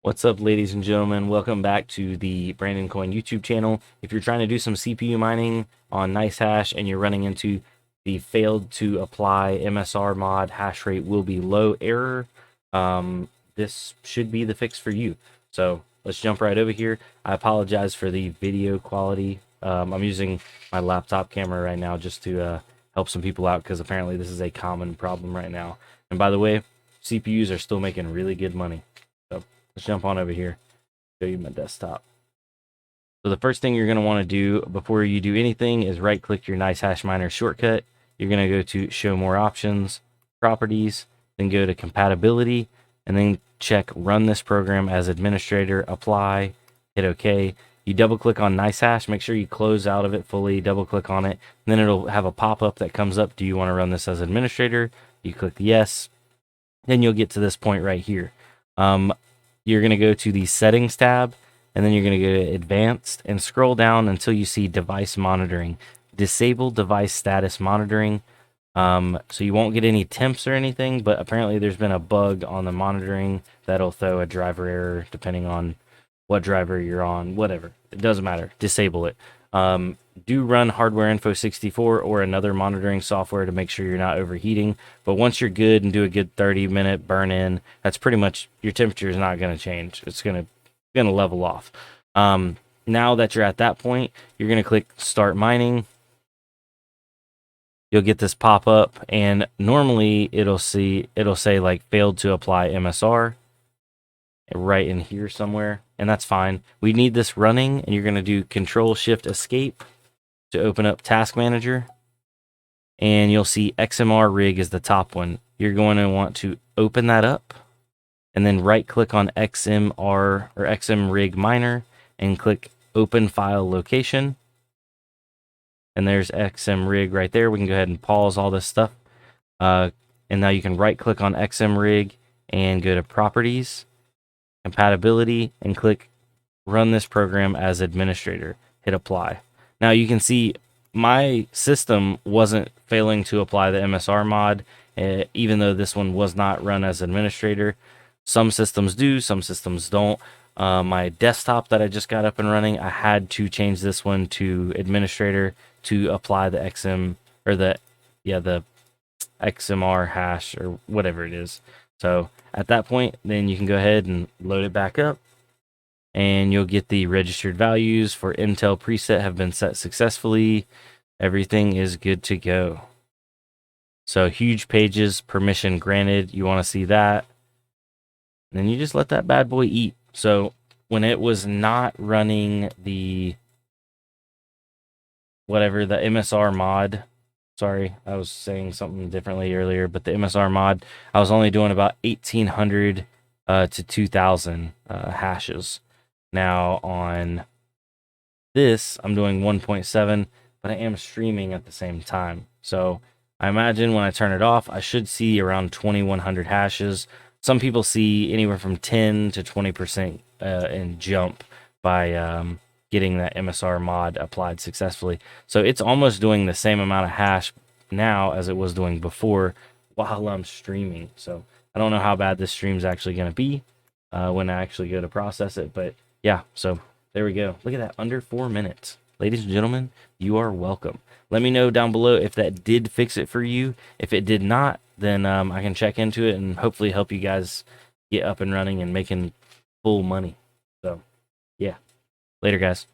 What's up, ladies and gentlemen? Welcome back to the Brandon Coin YouTube channel. If you're trying to do some CPU mining on Nicehash and you're running into the failed to apply MSR mod hash rate will be low error, this should be the fix for you. So let's jump right over here. I apologize for the video quality. I'm using my laptop camera right now just to help some people out because apparently this is a common problem right now. And by the way, CPUs are still making really good money. So let's jump on over here, show you my desktop. So the first thing you're going to want to do before you do anything is right click your Nicehash miner shortcut. You're going to go to show more options, properties, then go to compatibility, and then check run this program as administrator, apply, hit OK. You double click on Nicehash, make sure you close out of it fully, double click on it, and then it'll have a pop-up that comes up. Do you want to run this as administrator? You click yes, then you'll get to this point right here. You're going to go to the settings tab, and then you're going to go to advanced and scroll down until you see device monitoring. Disable device status monitoring. So you won't get any temps or anything, but apparently there's been a bug on the monitoring that'll throw a driver error depending on what driver you're on, whatever. It doesn't matter. Disable it. Do run hardware info 64 or another monitoring software to make sure you're not overheating. But once you're good and do a good 30-minute burn in, that's pretty much your temperature is not going to change. It's going to level off. Now that you're at that point, you're going to click start mining. You'll get this pop up, and normally it'll say like failed to apply MSR right in here somewhere, and that's fine. We need this running, and you're going to do Control Shift Escape to open up Task Manager, and you'll see XMR rig is the top one. You're going to want to open that up, and then right click on XMR or XM rig miner and click Open File Location. And there's XM rig right there. We can go ahead and pause all this stuff. And now you can right click on XM rig and go to Properties, Compatibility, and click Run this program as administrator. Hit apply. Now you can see my system wasn't failing to apply the MSR mod, even though this one was not run as administrator. Some systems do, some systems don't. My desktop that I just got up and running, I had to change this one to administrator to apply the XM or the XMR hash or whatever it is. So at that point, then you can go ahead and load it back up, and you'll get the registered values for Intel preset have been set successfully. Everything is good to go. So huge pages, permission granted. You want to see that. And then you just let that bad boy eat. So when it was not running the the MSR mod, sorry, I was saying something differently earlier, but the MSR mod, I was only doing about 1,800 to 2,000 hashes. Now on this, I'm doing 1.7, but I am streaming at the same time. So I imagine when I turn it off, I should see around 2,100 hashes. Some people see anywhere from 10 to 20% in jump by getting that MSR mod applied successfully. So it's almost doing the same amount of hash now as it was doing before while I'm streaming. So I don't know how bad this stream's actually going to be when I actually go to process it. But yeah, so there we go. Look at that, under 4 minutes. Ladies and gentlemen, you are welcome. Let me know down below if that did fix it for you. If it did not, then I can check into it and hopefully help you guys get up and running and making full money. So yeah, later guys.